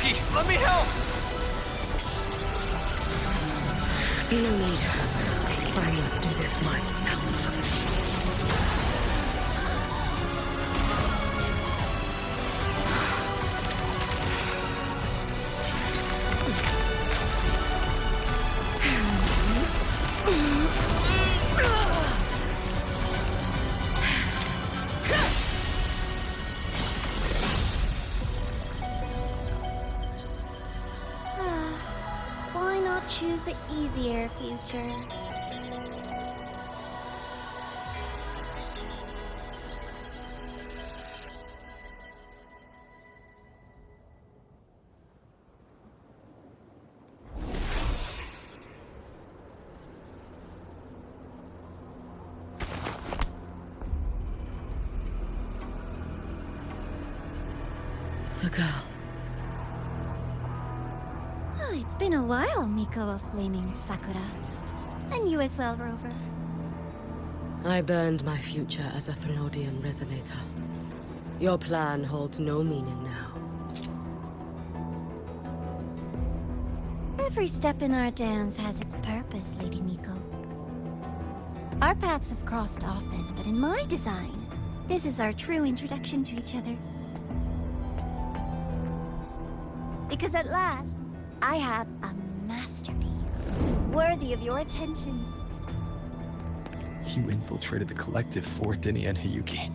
Yuki, let me help! No need. I must do this myself. Why not choose the easier future? The girl. Oh, it's been a while, Miko of Flaming Sakura. And you as well, Rover. I burned my future as a Threnodian resonator. Your plan holds no meaning now. Every step in our dance has its purpose, Lady Miko. Our paths have crossed often, but in my design, this is our true introduction to each other. Because at last, I have a masterpiece, worthy of your attention. You infiltrated the collective for Denia and Hiyuki.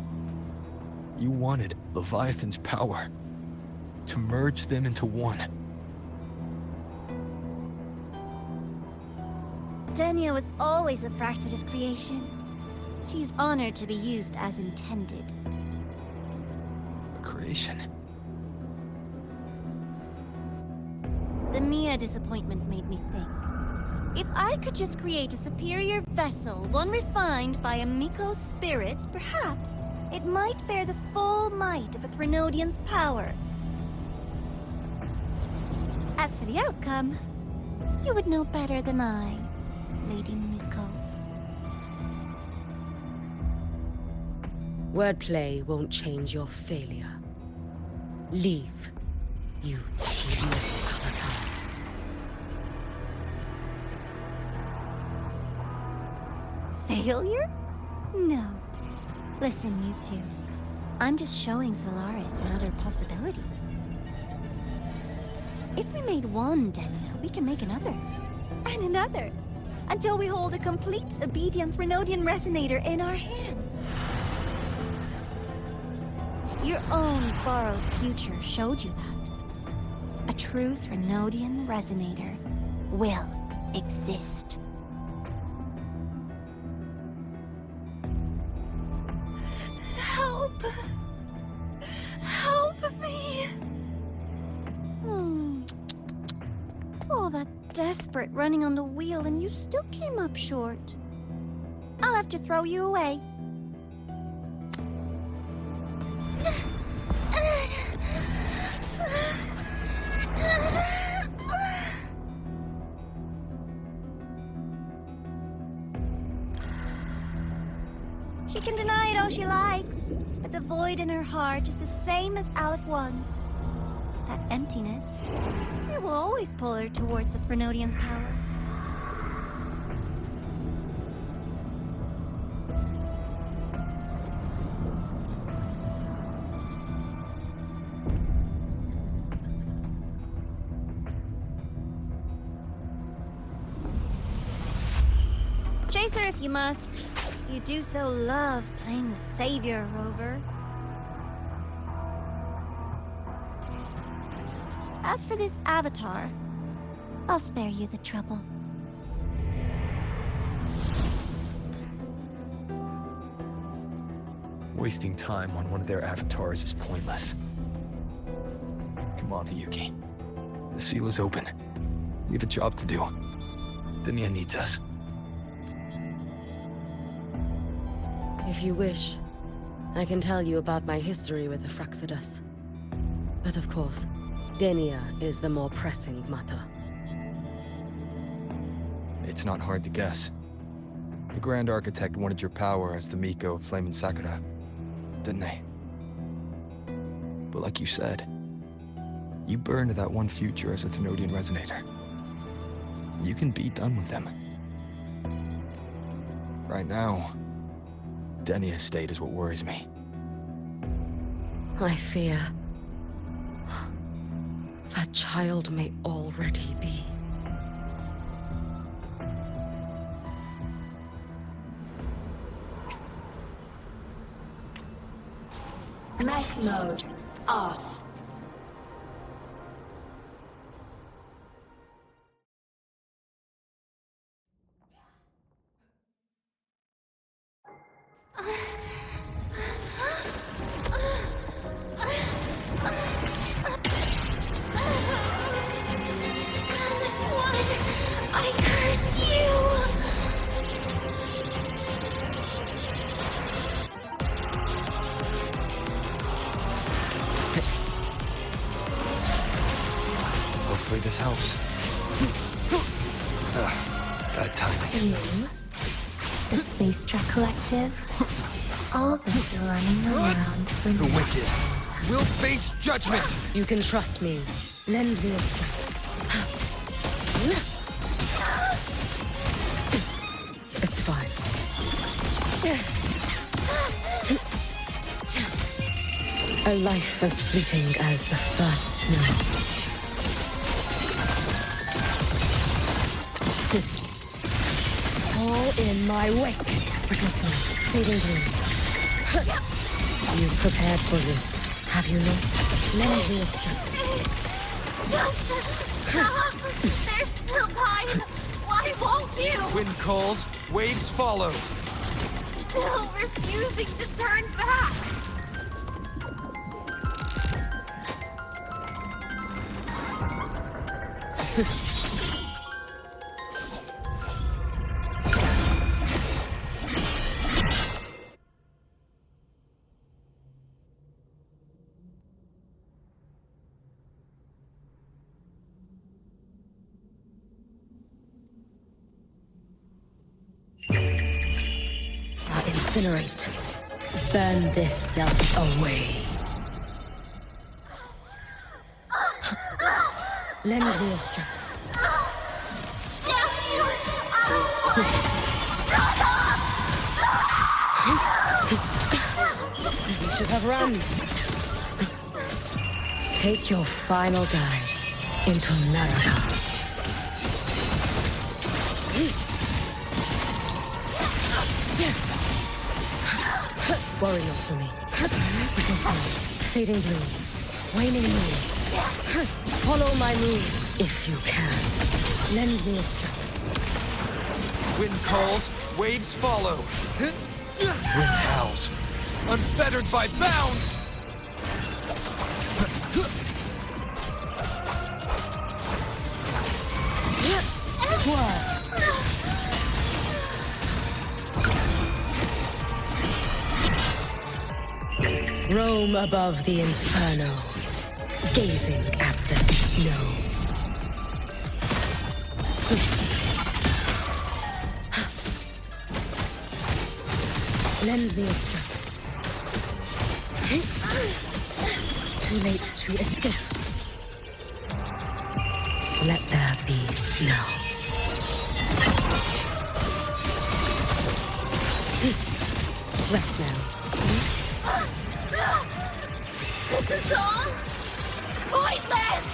You wanted Leviathan's power to merge them into one. Denia was always a Fractsidus creation. She's honored to be used as intended. A creation. The Mia disappointment made me think. If I could just create a superior vessel, one refined by a Miko spirit, perhaps it might bear the full might of a Threnodian's power. As for the outcome, you would know better than I, Lady Miko. Wordplay won't change your failure. Leave, you tedious avatar. Failure? No. Listen, you two. I'm just showing Solaris another possibility. If we made one Denia, we can make another. And another. Until we hold a complete obedient Threnodian resonator in our hands. Your own borrowed future showed you that. A true Threnodian resonator will exist. Help! Help me! All that desperate running on the wheel and you still came up short. I'll have to throw you away. She can deny it all she likes, but the void in her heart is the same as Aleph One's. That emptiness, it will always pull her towards the Threnodian's power. Chase her if you must. You do so love playing the savior, Rover. As for this avatar, I'll spare you the trouble. Wasting time on one of their avatars is pointless. Come on, Hiyuki. The seal is open. We have a job to do. Denia needs us. If you wish, I can tell you about my history with the Fractsidus. But of course, Denia is the more pressing matter. It's not hard to guess. The Grand Architect wanted your power as the Miko of Flaming Sakura, didn't they? But like you said, You burned that one future as a Threnodian resonator. You can be done with them. Right now, Denia's state is what worries me. I fear that child may already be. Mech mode off. I curse you! Hopefully this helps. Bad timing. You, the Space Truck Collective, all this running around for The nothing. wicked will face judgment! You can trust me. Lend me your strength. It's fine. A life as fleeting as the first snow. All in my wake. Brittle snow, fading blue. You've prepared for this, have you not? Lend me your strength. Just stop! There's still time! Why won't you? Wind calls, waves follow. Still refusing to turn back! Incinerate. Burn this self away. Lend me your strength. Damn you! You should have run. Take your final dive into Naraka. Worry not for me. Brittle snow, fading blue, waning moon. Follow my moves if you can. Lend me your strength. Wind calls, waves follow. Wind howls, unfettered by bounds! Swerve. Roam above the inferno, gazing at the snow. Lend me your strength. Too late to escape. Let there be snow. Rest now. This is all pointless!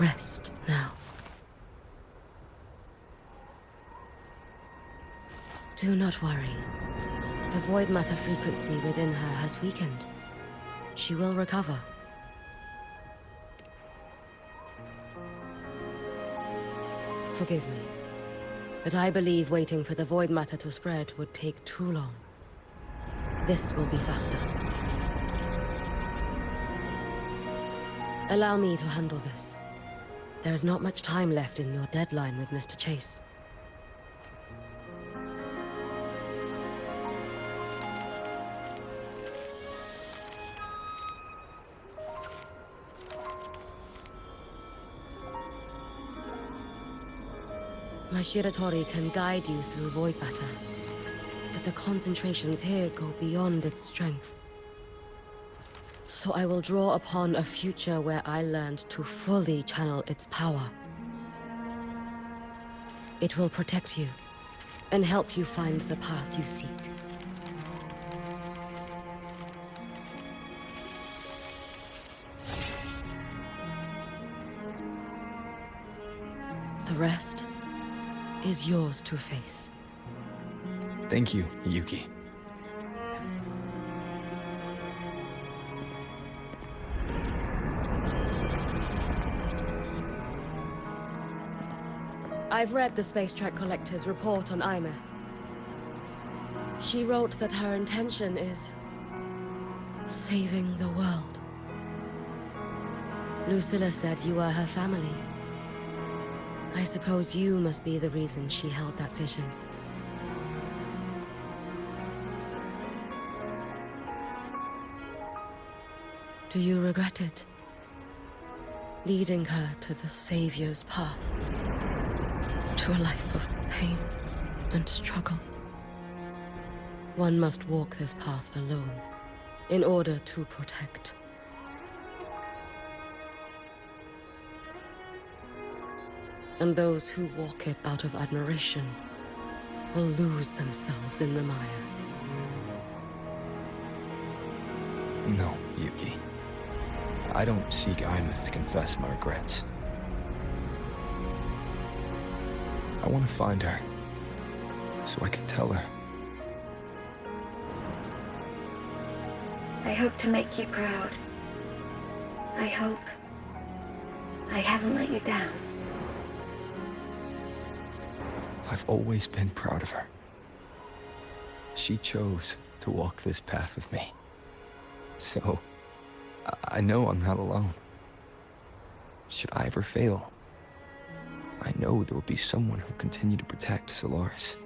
Rest now. Do not worry. The void matter frequency within her has weakened. She will recover. Forgive me, but I believe waiting for the void matter to spread would take too long. This will be faster. Allow me to handle this. There is not much time left in your deadline with Mr. Chase. My Shiratori can guide you through void matter, but the concentrations here go beyond its strength. So I will draw upon a future where I learned to fully channel its power. It will protect you and help you find the path you seek. The rest is yours to face. Thank you, Yuki. I've read the Space Track Collector's report on IMF. She wrote that her intention is saving the world. Lucilla said you are her family. I suppose you must be the reason she held that vision. Do you regret it? Leading her to the Savior's path? To a life of pain and struggle? One must walk this path alone in order to protect. And those who walk it out of admiration will lose themselves in the mire. No, Yuki. I don't seek Imeth to confess my regrets. I want to find her, so I can tell her. I hope to make you proud. I hope I haven't let you down. I've always been proud of her. She chose to walk this path with me. So, I know I'm not alone. Should I ever fail, I know there will be someone who'll continue to protect Solaris.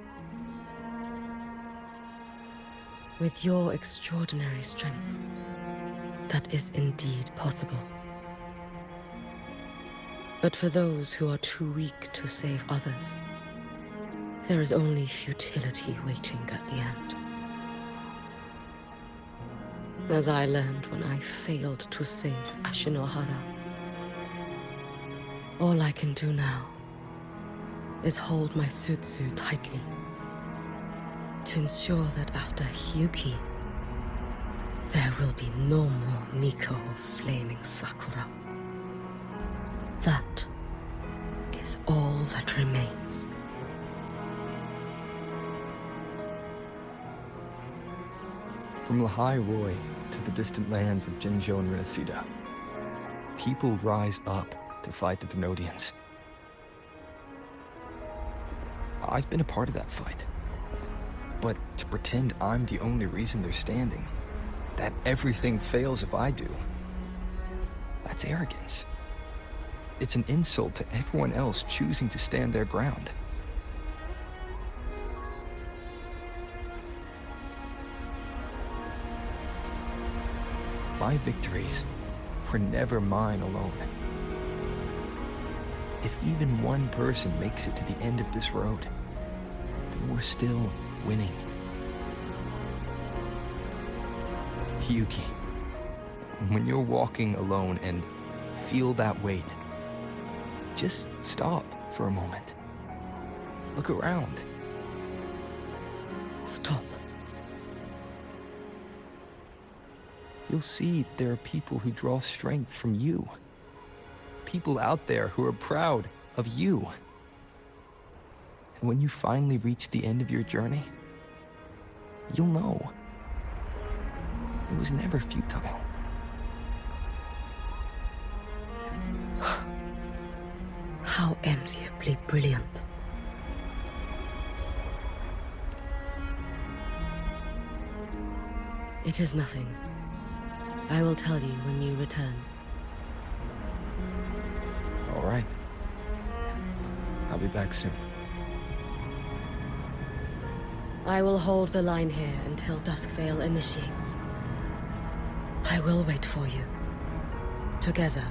With your extraordinary strength, that is indeed possible. But for those who are too weak to save others, there is only futility waiting at the end. As I learned when I failed to save Ashinohara. All I can do now is hold my Sutsu tightly to ensure that after Hyuki, there will be no more Miko of Flaming Sakura. That is all that remains. From Lahai Roy to the distant lands of Jinzhou and Rinasida, people rise up to fight the Threnodians. I've been a part of that fight. But to pretend I'm the only reason they're standing, that everything fails if I do, that's arrogance. It's an insult to everyone else choosing to stand their ground. My victories were never mine alone. If even one person makes it to the end of this road, then we're still winning. Yuki, when you're walking alone and feel that weight, just stop for a moment. Look around. Stop. You'll see that there are people who draw strength from you. people out there who are proud of you. And when you finally reach the end of your journey, you'll know it was never futile. How enviably brilliant. It is nothing. I will tell you when you return. All right. I'll be back soon. I will hold the line here until Duskvale initiates. I will wait for you. Together.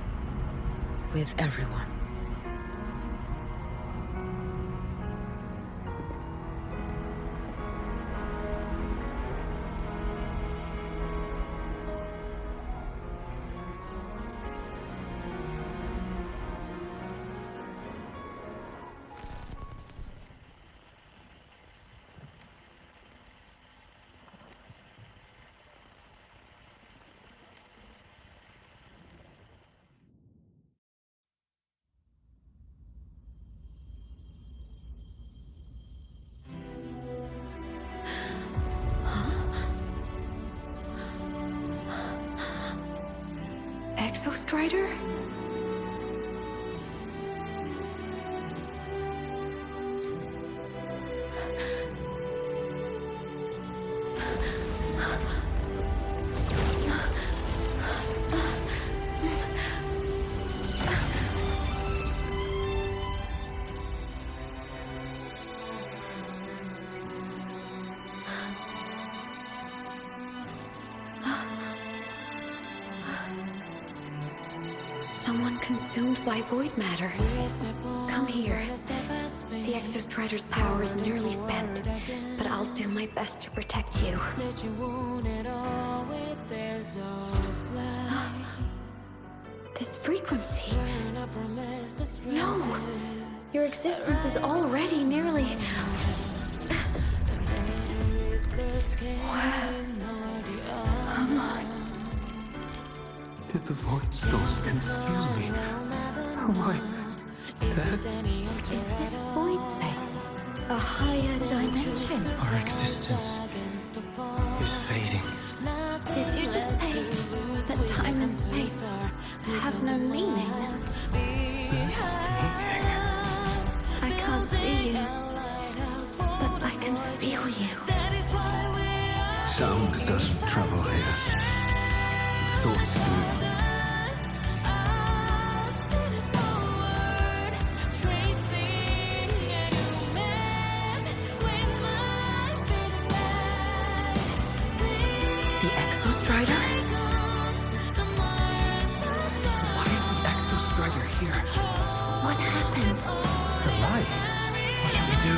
With everyone. Exor Strider? Someone consumed by void matter. Come here. The Exor Strider's power is nearly spent, but I'll do my best to protect you. This frequency. No! Your existence is already nearly... Did the void storm consume me? Am I dead? Is this void space a higher dimension? Our existence is fading. Did you just say that time and space have no meaning? Who's speaking? I can't see you, but I can feel you. Sound doesn't travel here. Thoughts do. The Exor Strider? Why is the Exor Strider here? What happened? The light. What should we do?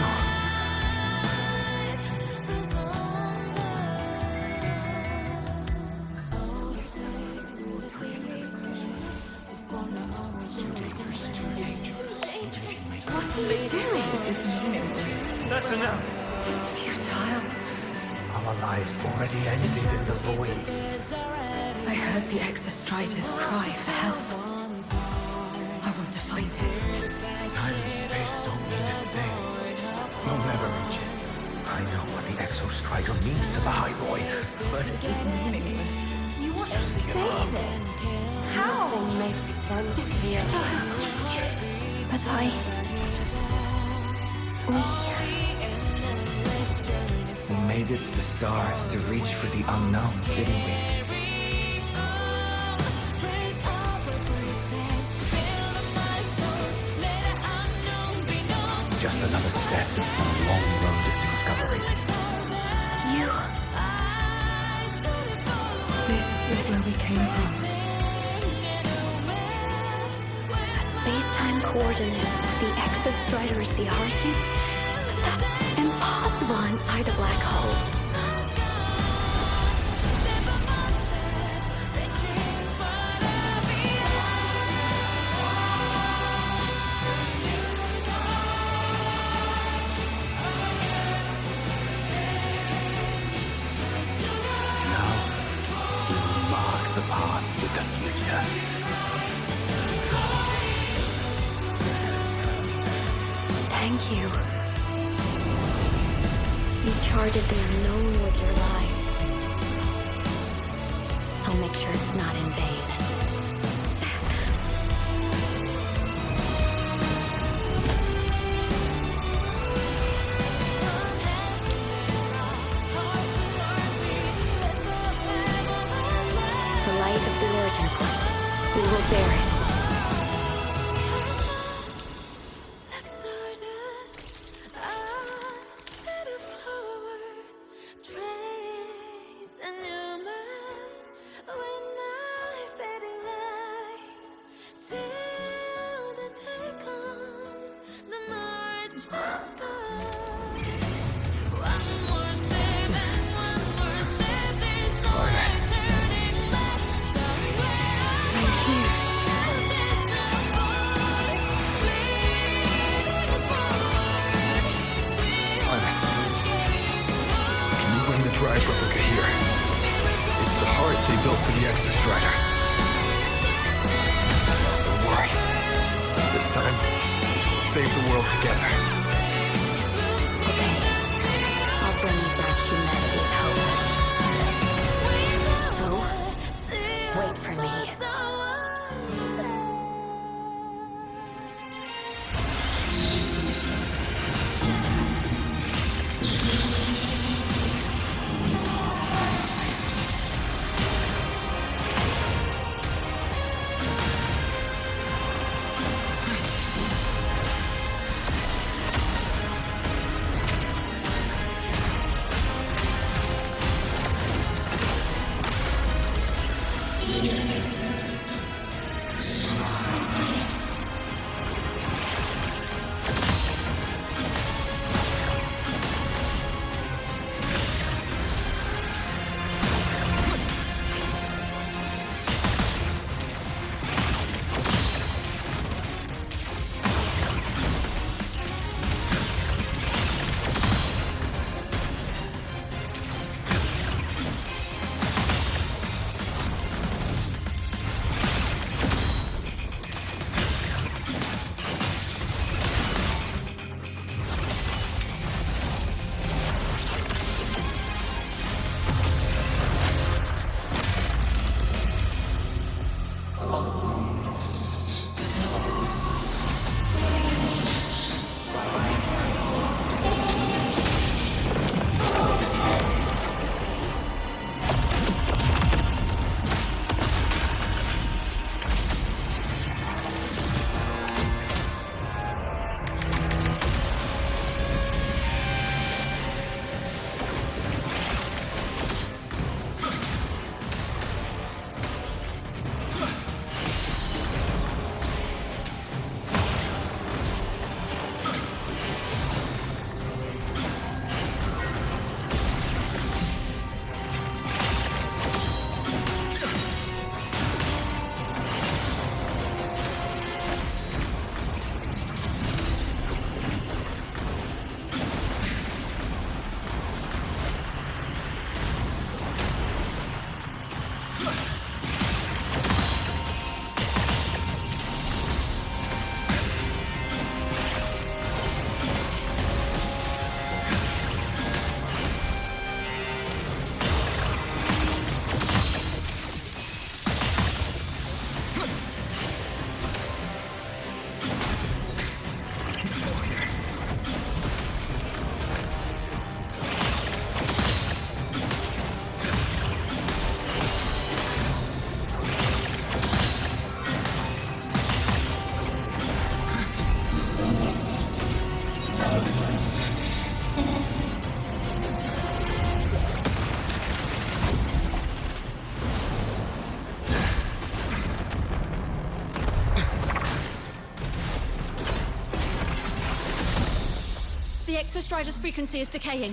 What are you doing? This is meaningless. That's enough. It's futile. Our lives already ended in the void. I heard the Exor Strider's cry for help. I want to find it. Time and space don't mean a thing. You'll never reach it. I know what the Exor Strider means to the High Boy, but this is meaningless. You want to save it? How? It's futile. But We made it to the stars to reach for the unknown, didn't we? Just another step on a long road of discovery. You... This is where we came from. A space-time coordinate of the Exor Strider is the origin? But that's impossible inside a black hole. Now, we will mark the path with the future. Thank you. You charted the unknown with your life. I'll make sure it's not in vain. The light of the origin point. We will bear it. Drive replica here. It's the heart they built for the Exor Strider. Don't worry. This time, we'll save the world together. Okay. I'll bring you back humanity's hope. So, wait for me. The Exor Strider's frequency is decaying.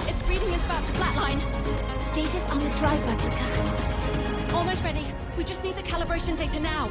Its reading is about to flatline. Status on the drive replica. Almost ready. We just need the calibration data now.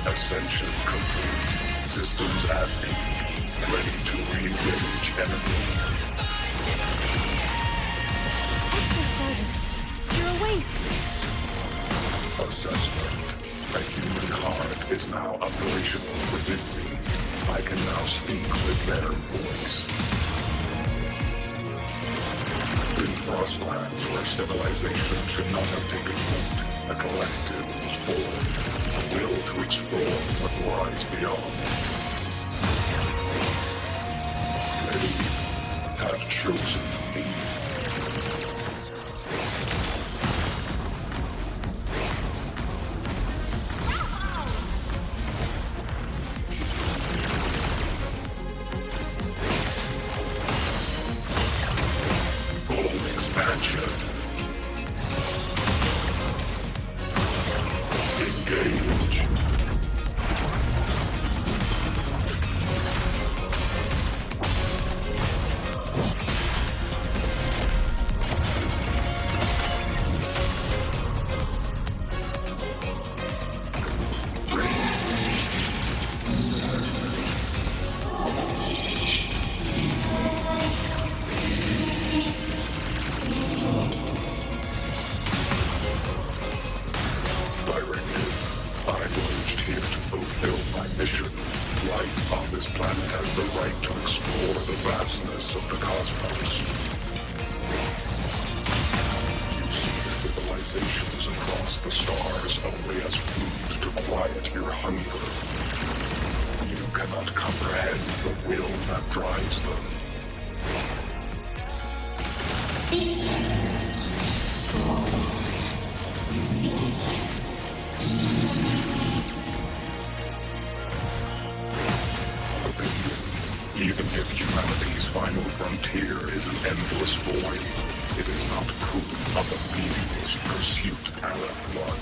Ascension complete. Systems at peak. Ready to re-engage enemy. Exor Strider, you're awake. Assessment. A human heart is now operational within me. I can now speak with their voice. In Frostlands, where civilization should not have taken root, a collective was born. A will to explore what lies beyond. They have chosen me. Even if humanity's final frontier is an endless void, it is not proof of a meaningless pursuit, LF1.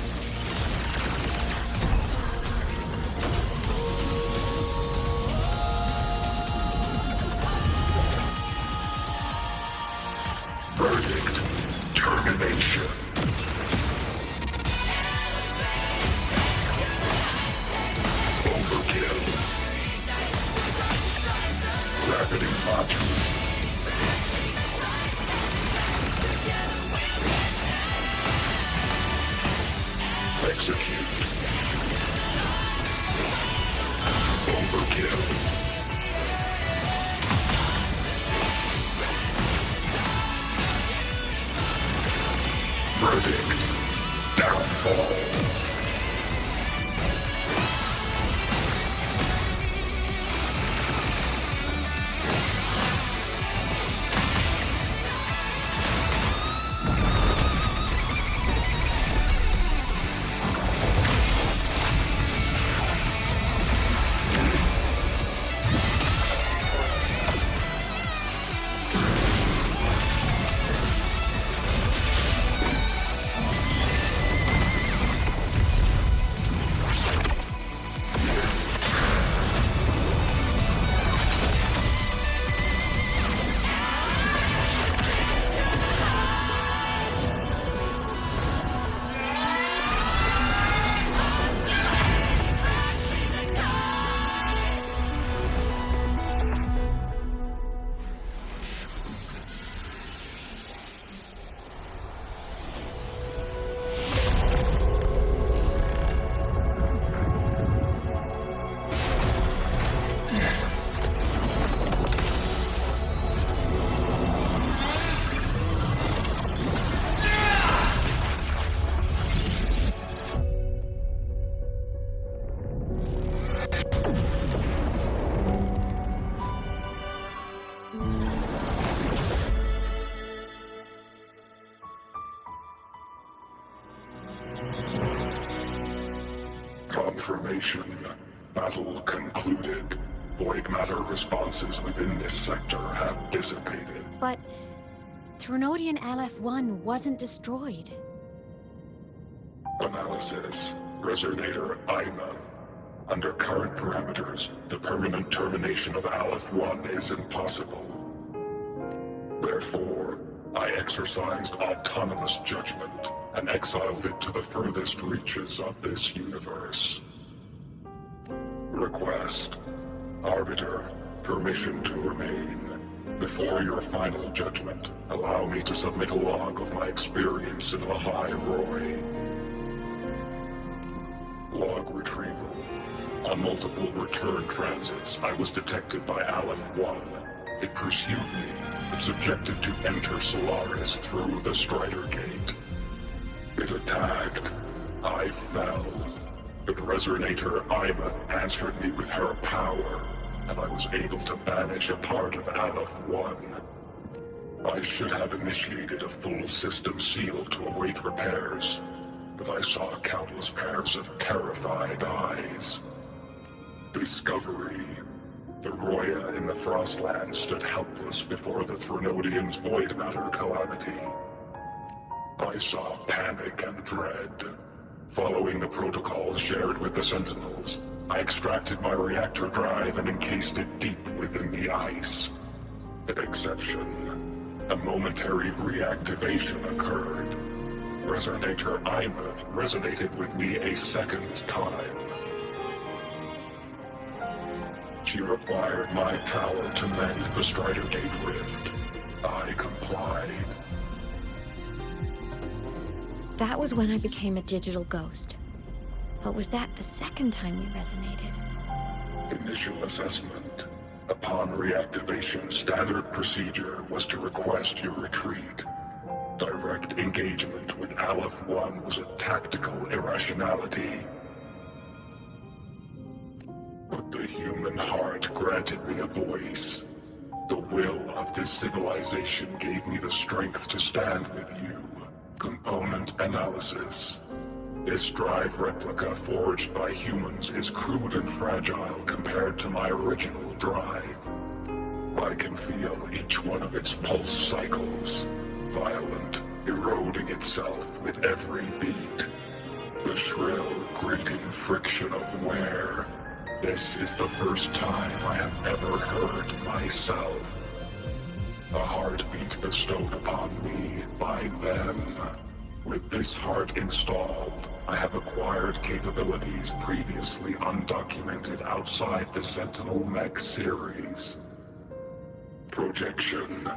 Verdict: termination. Overkill. Gravity module. Execute. Overkill. Verdict: downfall. Confirmation. Battle concluded. Void matter responses within this sector have dissipated. But Threnodian LF1 wasn't destroyed. Analysis. Resonator Imath. Under current parameters, the permanent termination of Aleph-1 is impossible. Therefore, I exercised autonomous judgment and exiled it to the furthest reaches of this universe. Request. Arbiter, permission to remain. Before your final judgment, allow me to submit a log of my experience in Lahai Roy. Log retrieval. On multiple return transits, I was detected by Aleph-1. It pursued me, its objective to enter Solaris through the Strider Gate. It attacked. I fell. But Resonator Imeth answered me with her power, and I was able to banish a part of Aleph-1. I should have initiated a full system seal to await repairs, but I saw countless pairs of terrified eyes. Discovery. The Roya in the Frostlands stood helpless before the Threnodians' void matter calamity. I saw panic and dread. Following the protocols shared with the Sentinels, I extracted my reactor drive and encased it deep within the ice. An exception. A momentary reactivation occurred. Resonator Imeth resonated with me a second time. She required my power to mend the Strider Gate rift. I complied. That was when I became a digital ghost. But was that the second time we resonated? Initial assessment. Upon reactivation, standard procedure was to request your retreat. Direct engagement with Aleph-1 was a tactical irrationality. But the human heart granted me a voice. The will of this civilization gave me the strength to stand with you. Component analysis. This drive replica forged by humans is crude and fragile compared to my original drive. I can feel each one of its pulse cycles, violent, eroding itself with every beat. The shrill, grating friction of wear. This is the first time I have ever heard myself. A heartbeat bestowed upon me by them. With this heart installed, I have acquired capabilities previously undocumented outside the Sentinel Mech series. Projection.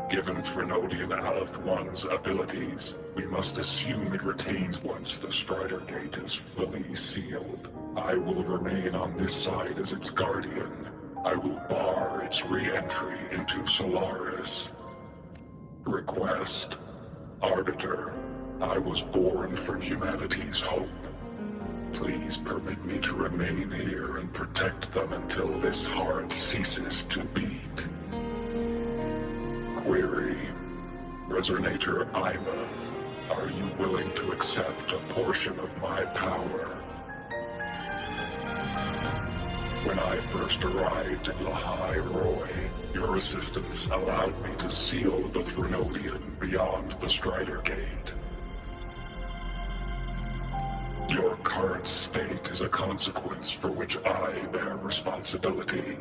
Given Threnodian Aleph-1's abilities, we must assume it retains once the Strider Gate is fully sealed. I will remain on this side as its guardian. I will bar its re-entry into Solaris. Request. Arbiter, I was born from humanity's hope. Please permit me to remain here and protect them until this heart ceases to beat. Query. Resonator Imeth, are you willing to accept a portion of my power? When I first arrived at Lahai Roy, your assistance allowed me to seal the Threnodian beyond the Strider Gate. Your current state is a consequence for which I bear responsibility.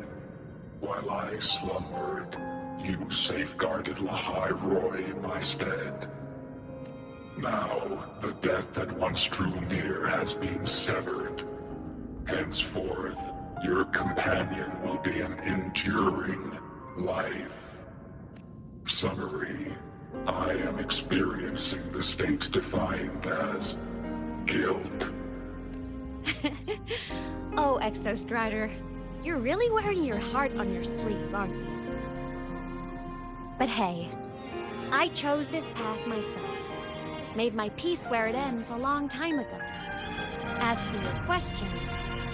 While I slumbered, you safeguarded Lahai Roy in my stead. Now, the death that once drew near has been severed. Henceforth, your companion will be an enduring life. Summary. I am experiencing the state defined as guilt. Oh, Exor Strider, you're really wearing your heart on your sleeve, aren't you? But hey, I chose this path myself. Made my peace where it ends a long time ago. As for your question,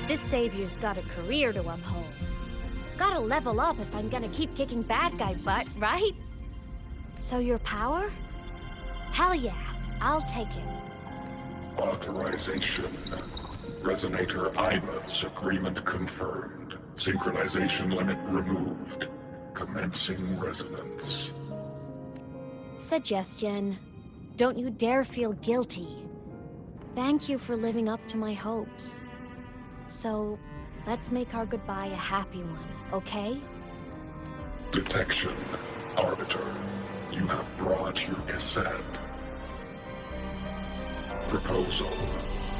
this savior's got a career to uphold. Gotta level up if I'm gonna keep kicking bad guy butt, right? So your power? Hell yeah, I'll take it. Authorization. Resonator Imeth's agreement confirmed. Synchronization limit removed. Commencing resonance. Suggestion. Don't you dare feel guilty. Thank you for living up to my hopes. So, let's make our goodbye a happy one, okay? Detection. Arbiter, you have brought your cassette. Proposal.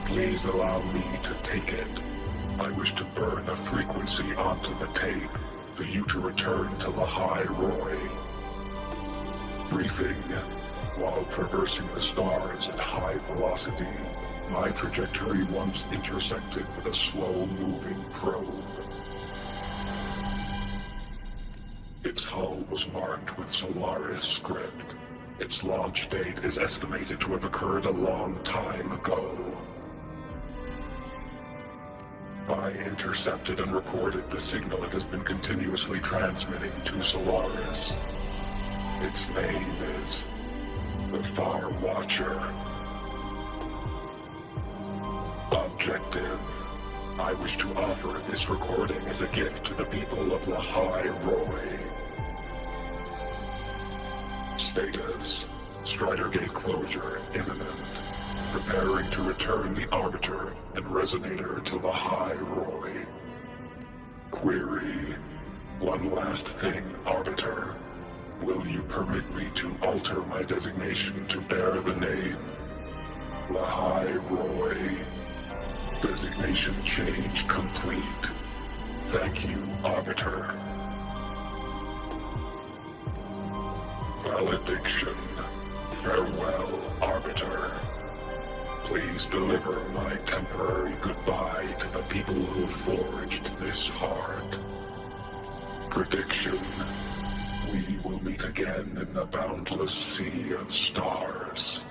Please allow me to take it. I wish to burn a frequency onto the tape for you to return to Lahai Roy. Briefing. While traversing the stars at high velocity, my trajectory once intersected with a slow-moving probe. Its hull was marked with Solaris script. Its launch date is estimated to have occurred a long time ago. I intercepted and recorded the signal it has been continuously transmitting to Solaris. Its name is the Far Watcher. Objective. I wish to offer this recording as a gift to the people of Lahai Roy. Status. Strider Gate closure imminent. Preparing to return the Arbiter and Resonator to Lahai Roy. Query. One last thing, Arbiter. Will you permit me to alter my designation to bear the name Lahai Roy? Designation change complete. Thank you, Arbiter. Valediction. Farewell, Arbiter. Please deliver my temporary goodbye to the people who forged this heart. Prediction. We will meet again in the boundless sea of stars.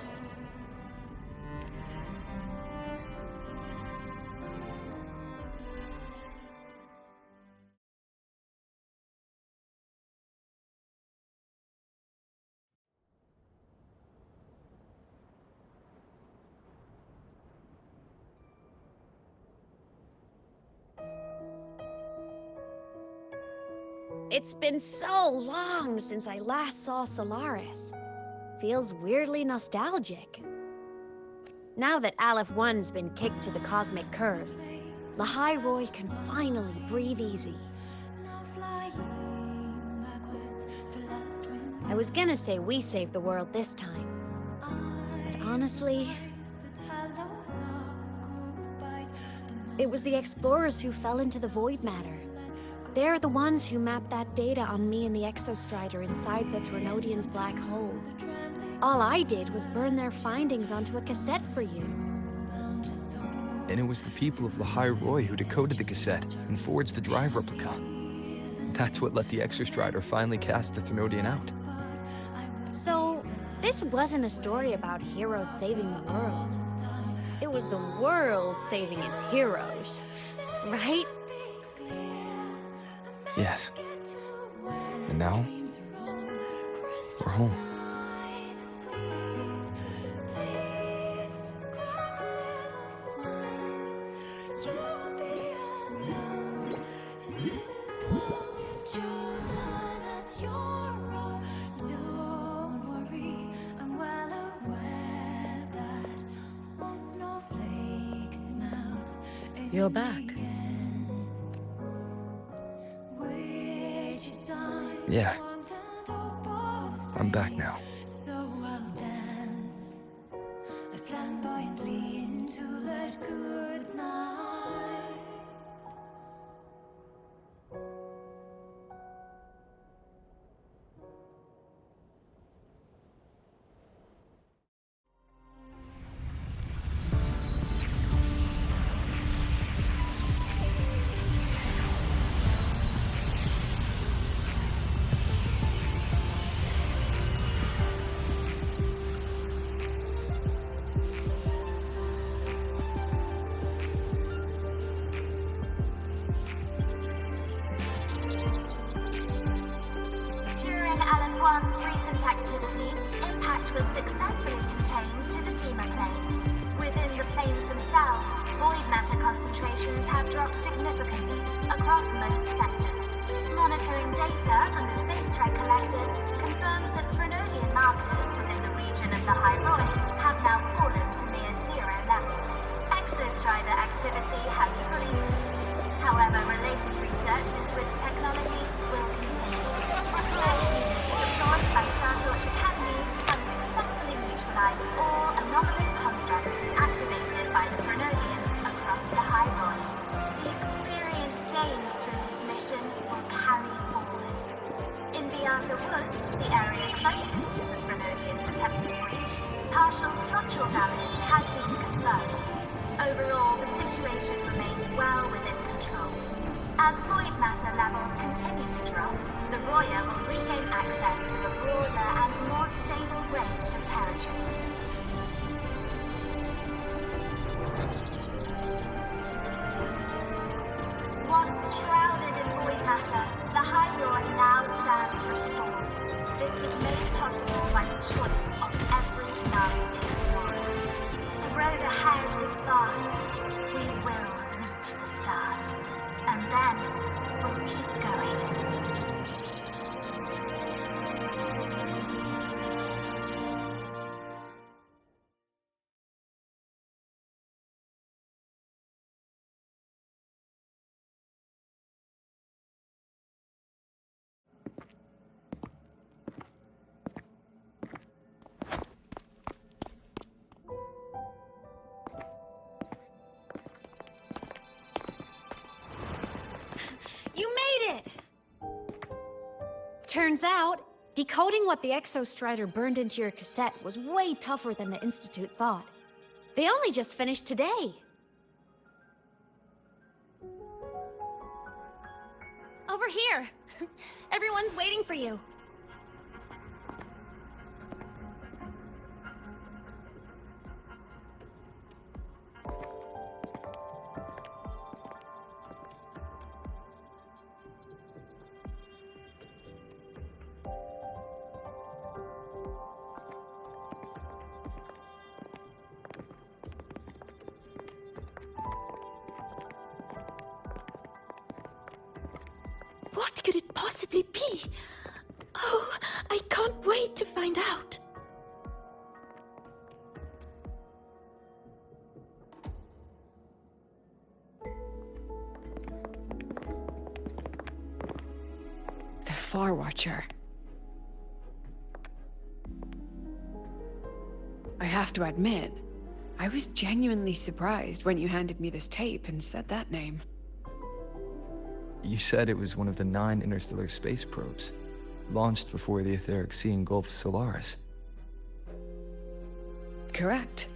It's been so long since I last saw Solaris. Feels weirdly nostalgic. Now that Aleph 1's been kicked to the cosmic curb, Lahai Roy can finally breathe easy. I was gonna say we saved the world this time, but honestly, it was the explorers who fell into the void matter. They're the ones who mapped that data on me and the Exor Strider inside the Threnodians' black hole. All I did was burn their findings onto a cassette for you. And it was the people of Lahai Roy who decoded the cassette and forged the drive replica. That's what let the Exor Strider finally cast the Threnodian out. So, this wasn't a story about heroes saving the world. It was the world saving its heroes, right? Yes. And now, we're home. You're back. Yeah. I'm back now. Recent activity, impact was successfully contained to the Zima plane. Within the planes themselves, void matter concentrations have dropped significantly across most sectors. Monitoring data from the space track collected confirms that Threnodian markers within the region of the High Roy have now fallen to near zero levels. Exor Strider activity has fully ceased. However, related research into its technology will continue. Deployed by Startorch Academy has successfully neutralized all anomalous constructs activated by the Threnodians across the High Roy. These As void matter levels continue to drop, the Roya will regain access to a broader and more stable range of territory. Once shrouded in void matter, the High Roy now stands restored. This was made possible by the choice of every knight explorer. The road ahead is vast. We will reach the stars. And then we'll keep going. You made it! Turns out, decoding what the Exor Strider burned into your cassette was way tougher than the Institute thought. They only just finished today. Over here! Everyone's waiting for you. What could it possibly be? Oh, I can't wait to find out. The Far Watcher. I have to admit, I was genuinely surprised when you handed me this tape and said that name. You said it was one of the 9 interstellar space probes, launched before the etheric sea engulfed Solaris. Correct.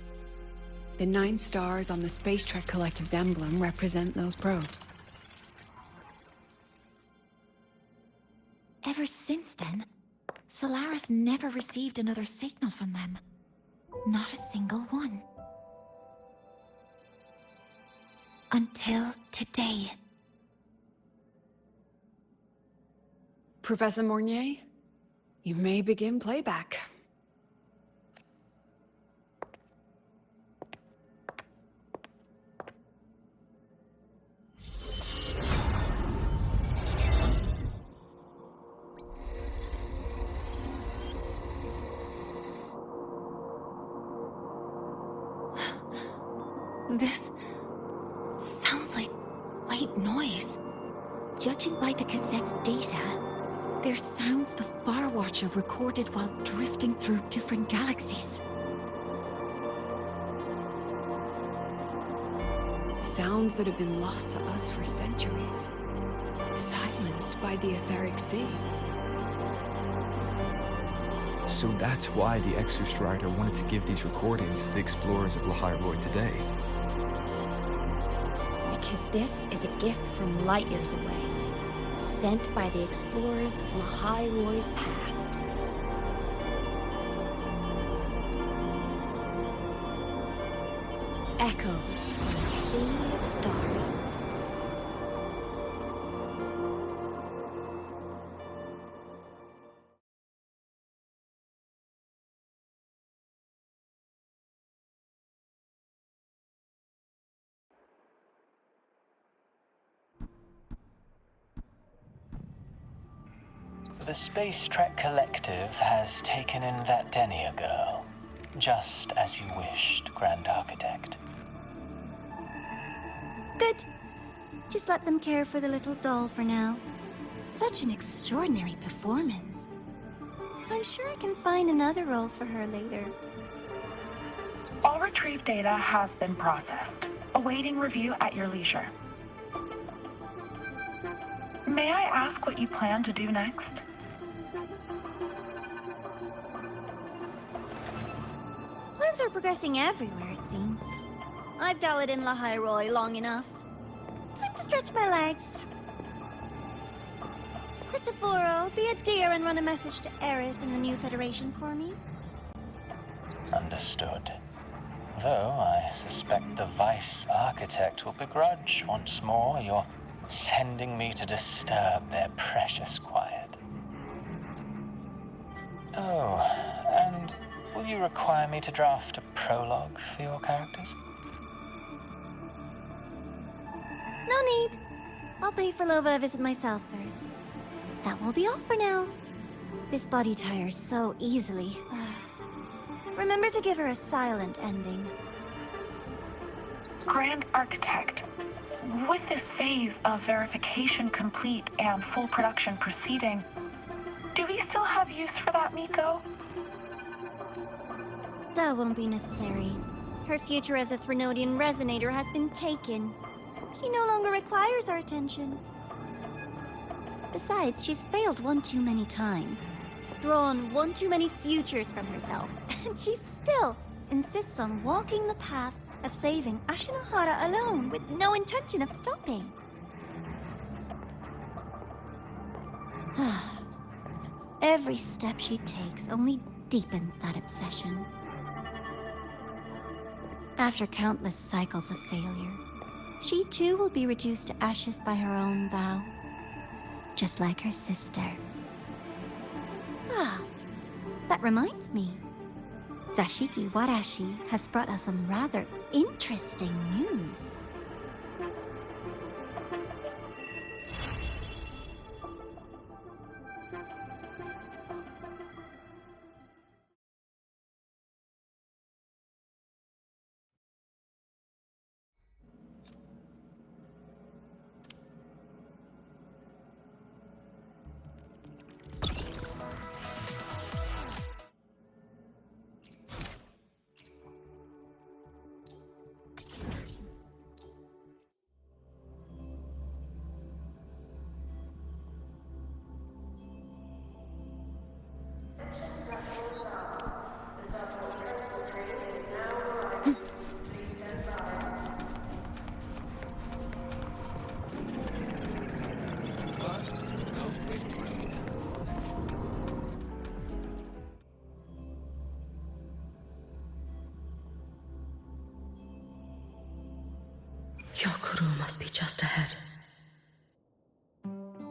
The 9 stars on the Space Trek Collective's emblem represent those probes. Ever since then, Solaris never received another signal from them. Not a single one. Until today. Professor Mornier, you may begin playback. This sounds like white noise. Judging by the cassette's data, they're sounds the Far Watcher recorded while drifting through different galaxies. Sounds that have been lost to us for centuries. Silenced by the etheric sea. So that's why the Exor Strider wanted to give these recordings to the explorers of Lahairoi today. Because this is a gift from light years away, sent by the explorers of Lahairoi's past. Echoes from a sea of stars. The Space Trek Collective has taken in that Denia girl, just as you wished, Grand Architect. Good. Just let them care for the little doll for now. Such an extraordinary performance. I'm sure I can find another role for her later. All retrieved data has been processed, awaiting review at your leisure. May I ask what you plan to do next? Plans are progressing everywhere, it seems. I've dallied in Lahairoi long enough. Time to stretch my legs. Cristoforo, be a dear and run a message to Eris and the new Federation for me. Understood. Though I suspect the Vice Architect will begrudge once more your sending me to disturb their precious quiet. Oh, and will you require me to draft a prologue for your characters? No need. I'll pay for Lova a visit myself first. That will be all for now. This body tires so easily. Remember to give her a silent ending. Grand Architect, with this phase of verification complete and full production proceeding, do we still have use for that Miko? That won't be necessary. Her future as a Threnodian resonator has been taken. She no longer requires our attention. Besides, she's failed one too many times, drawn one too many futures from herself, and she still insists on walking the path of saving Ashinohara alone with no intention of stopping. Every step she takes only deepens that obsession. After countless cycles of failure, she too will be reduced to ashes by her own vow, just like her sister. That reminds me. Zashiki Warashi has brought us some rather interesting news. Hyokuro must be just ahead.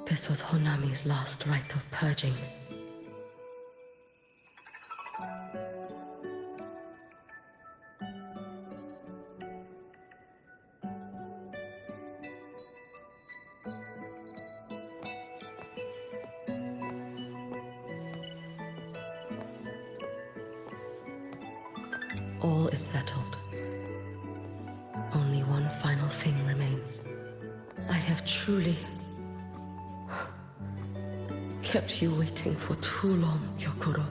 This was Honami's last rite of purging. All is settled. Only one final thing remains. I have truly kept you waiting for too long, Hyokuro.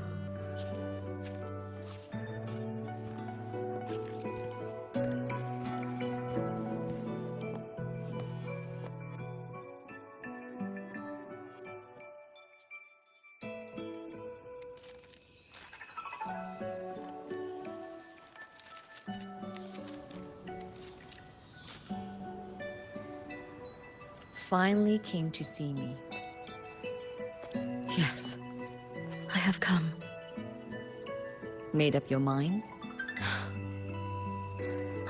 Finally came to see me. Yes, I have come. Made up your mind?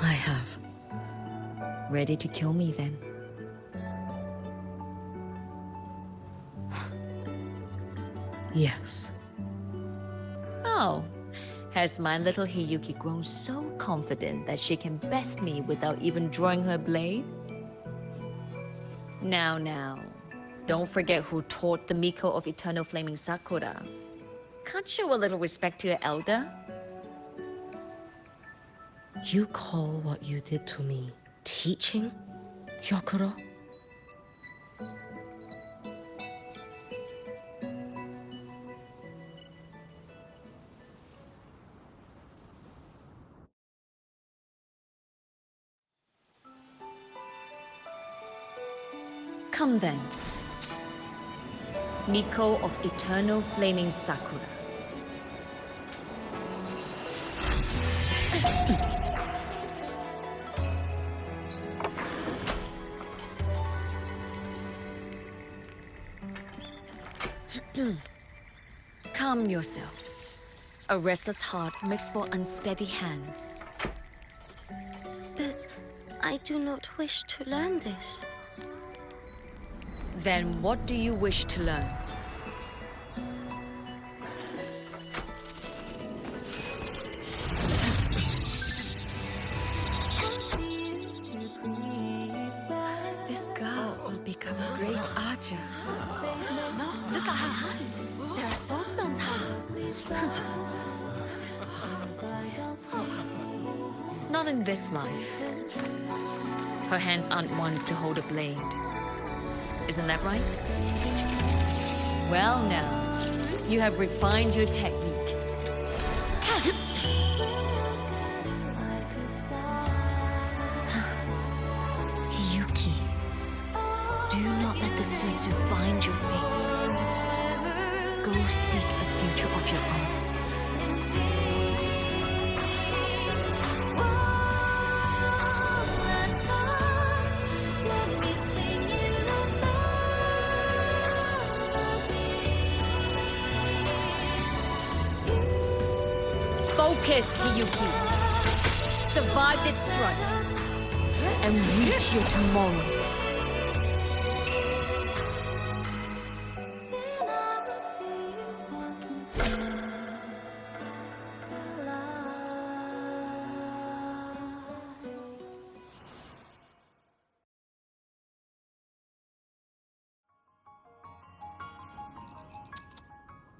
I have. Ready to kill me then? Yes. Oh, has my little Hiyuki grown so confident that she can best me without even drawing her blade? Now, don't forget who taught the Miko of Eternal Flaming Sakura. Can't show a little respect to your elder? You call what you did to me teaching, Hyokuro? Come then. Miko of Eternal Flaming Sakura. Calm yourself. A restless heart makes for unsteady hands. But I do not wish to learn this. Then what do you wish to learn? This girl will become a great archer. No, look at her hands. They are swordsman's hands. Not in this life. Her hands aren't ones to hold a blade. Isn't that right? Well now, you have refined your technique. Hiyuki, do not let the Sutsu bind your fate. Go seek a future of your own. Focus, Hiyuki. Survive this strife. And reach your tomorrow.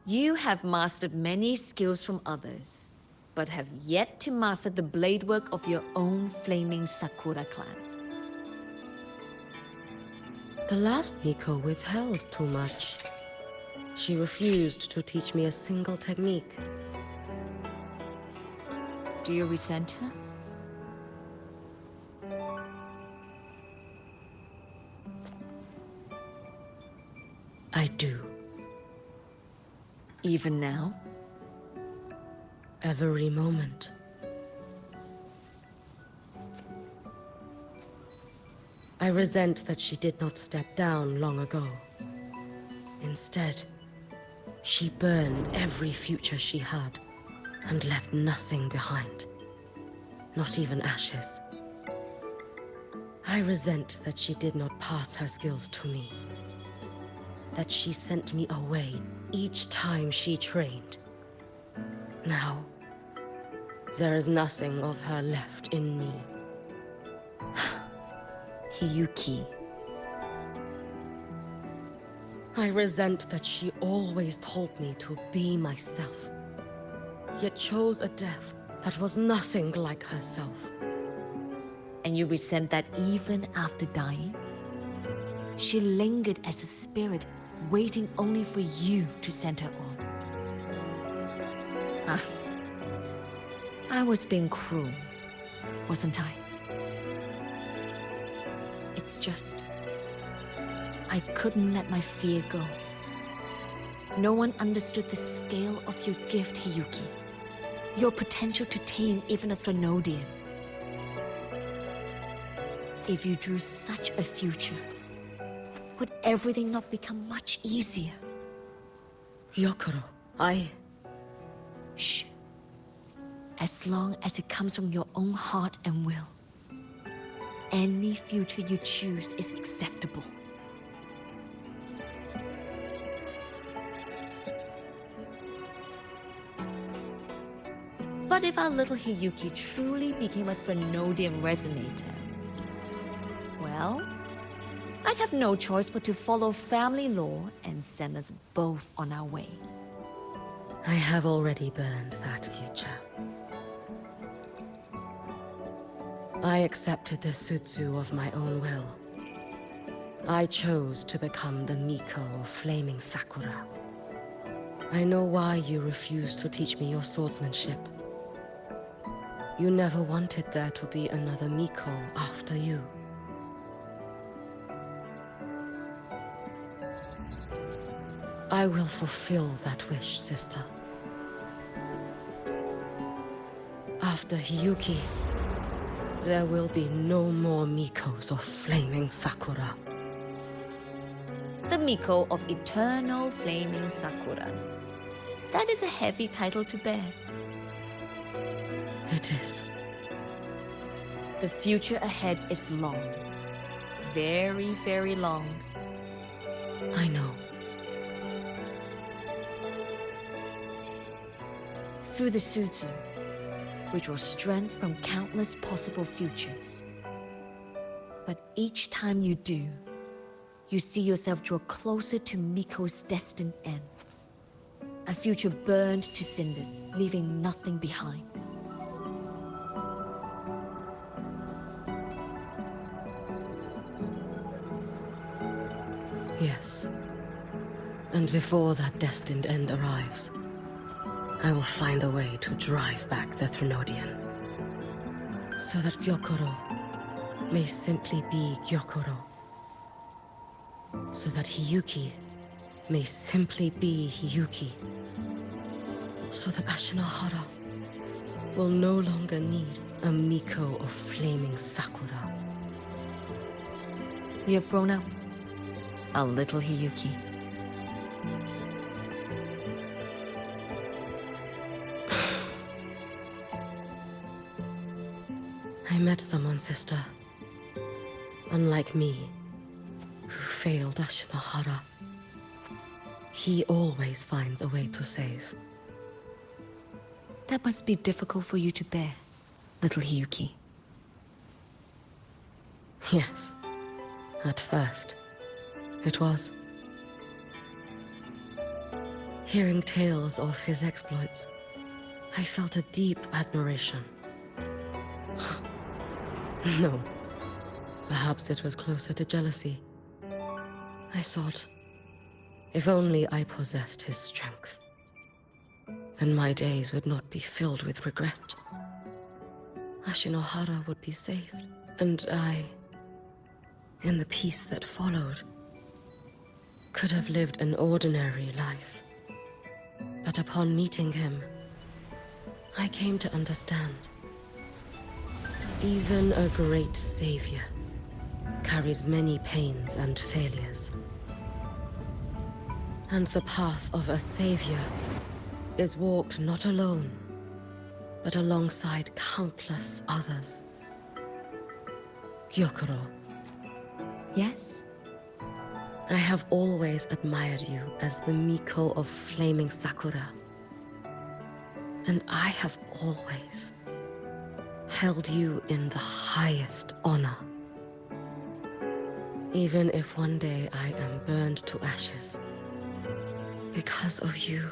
You have mastered many skills from others, but have yet to master the blade work of your own Flaming Sakura clan. The last Miko withheld too much. She refused to teach me a single technique. Do you resent her? I do. Even now? Every moment. I resent that she did not step down long ago. Instead, she burned every future she had and left nothing behind. Not even ashes. I resent that she did not pass her skills to me. That she sent me away each time she trained. Now, there is nothing of her left in me. Hiyuki. I resent that she always told me to be myself, yet chose a death that was nothing like herself. And you resent that even after dying? She lingered as a spirit, waiting only for you to send her on. I was being cruel, wasn't I? It's just... I couldn't let my fear go. No one understood the scale of your gift, Hiyuki. Your potential to tame even a Threnodian. If you drew such a future, would everything not become much easier? Yokoro, Shh. As long as it comes from your own heart and will, any future you choose is acceptable. But if our little Hiyuki truly became a Threnodian resonator, well, I'd have no choice but to follow family law and send us both on our way. I have already burned that future. I accepted the Sutsu of my own will. I chose to become the Miko of Flaming Sakura. I know why you refused to teach me your swordsmanship. You never wanted there to be another Miko after you. I will fulfill that wish, sister. After Hiyuki, there will be no more Mikos of Flaming Sakura. the Miko of Eternal Flaming Sakura. That is a heavy title to bear. It is. The future ahead is long. Very, very long. I know. Through the Sutsu, we draw strength from countless possible futures. But each time you do, you see yourself draw closer to Miko's destined end. A future burned to cinders, leaving nothing behind. Yes. And before that destined end arrives, I will find a way to drive back the Threnodian. So that Gyokoro may simply be Gyokoro. So that Hiyuki may simply be Hiyuki. So that Ashinahara will no longer need a Miko of Flaming Sakura. You have grown up. A little Hiyuki. I met someone, sister. Unlike me, who failed Ashinahara. He always finds a way to save. That must be difficult for you to bear, little Hiyuki. Yes. At first, it was. Hearing tales of his exploits, I felt a deep admiration. No. Perhaps it was closer to jealousy. I thought, if only I possessed his strength, then my days would not be filled with regret. Ashinahara would be saved, and I, in the peace that followed, could have lived an ordinary life. But upon meeting him, I came to understand. Even a great savior carries many pains and failures. And the path of a savior is walked not alone, but alongside countless others. Gyokoro. Yes? I have always admired you as the Miko of Flaming Sakura. And I have always held you in the highest honor. Even if one day I am burned to ashes. Because of you.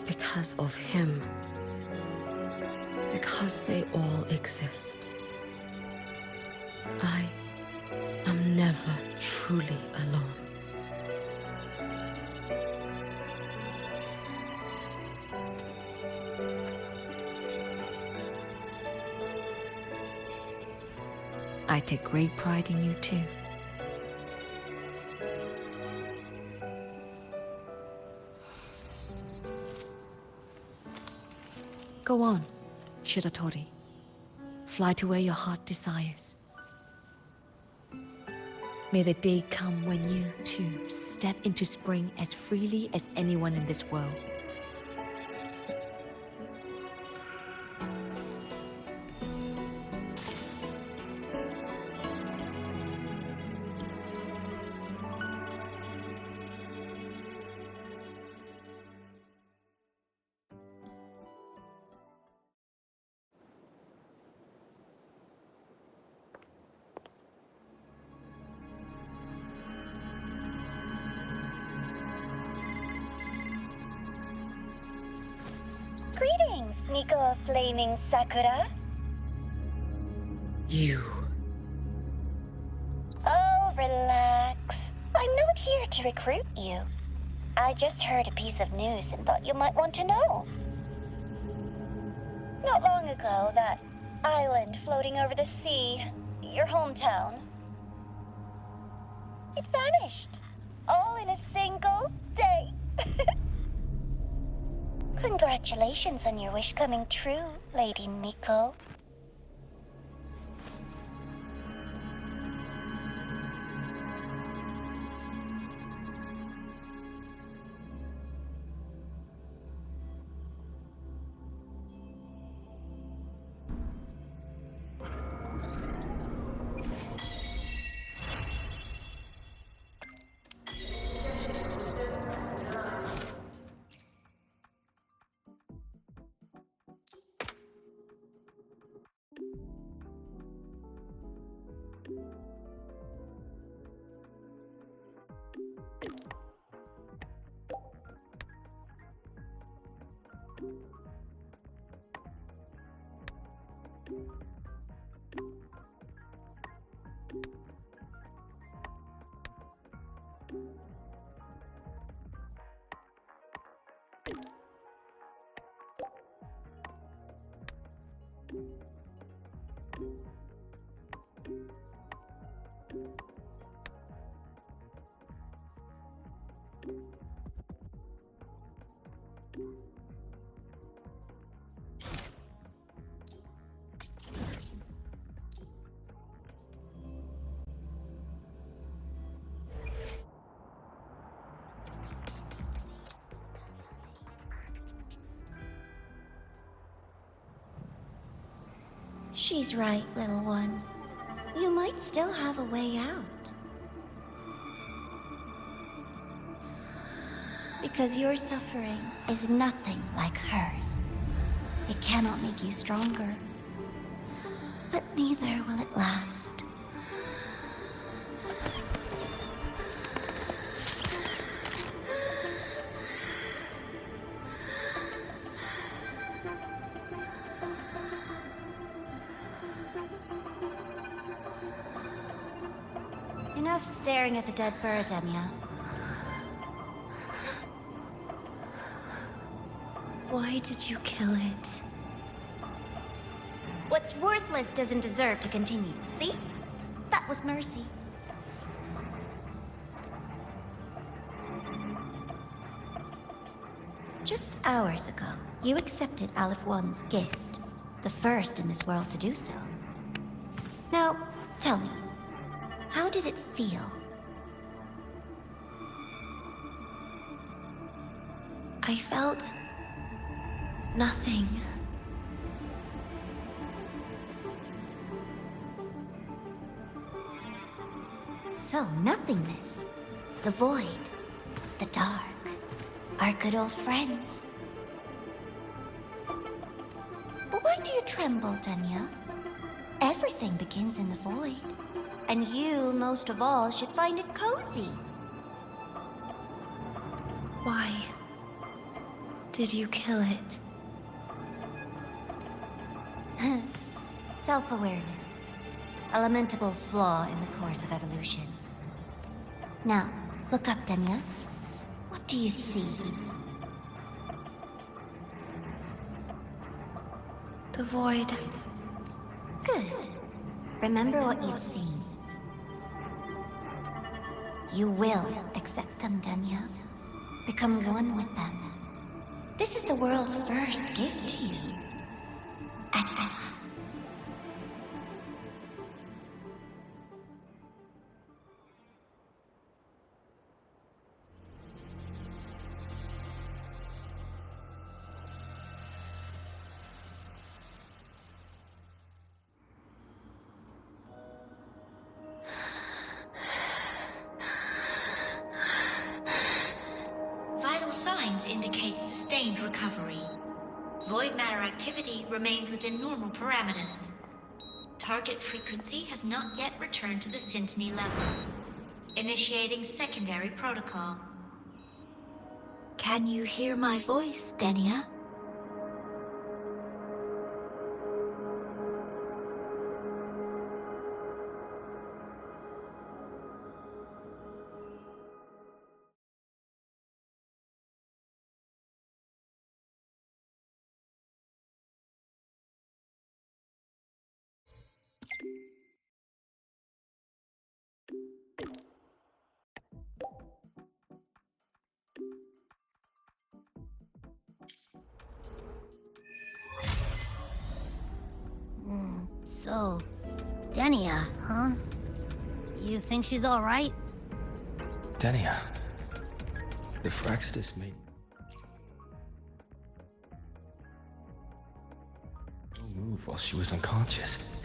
Because of him. Because they all exist. I am never truly alone. I take great pride in you too. Go on, Shiratori. Fly to where your heart desires. May the day come when you, too, step into spring as freely as anyone in this world. Greetings, Miko of Flaming Sakura. You. Oh, relax. I'm not here to recruit you. I just heard a piece of news and thought you might want to know. Not long ago, that island floating over the sea, your hometown, it vanished. All in a single day. Congratulations on your wish coming true, Lady Miko. She's right, little one. You might still have a way out. Because your suffering is nothing like hers. It cannot make you stronger, but neither will it last. Enough staring at the dead bird, Enya. Why did you kill it? What's worthless doesn't deserve to continue, see? That was mercy. Just hours ago, you accepted Aleph One's gift, the first in this world to do so. Now, tell me, how did it feel? I felt nothing. So, nothingness, the void, the dark, our good old friends. But why do you tremble, Enya? Everything begins in the void, and you, most of all, should find it cozy. Why did you kill it? Self-awareness. A lamentable flaw in the course of evolution. Now, look up, Enya. What do you see? The void. Good. Remember what you've seen. You will accept them, Enya. Become one with them. This is the world's first gift to you. Act. Vital signs indicate sustained recovery. Void matter activity remains within normal parameters. Target frequency has not yet returned to the syntony level. Initiating secondary protocol. Can you hear my voice, Enya? So, Enya, huh? You think she's all right? Enya, the Fractsidus made no move while she was unconscious.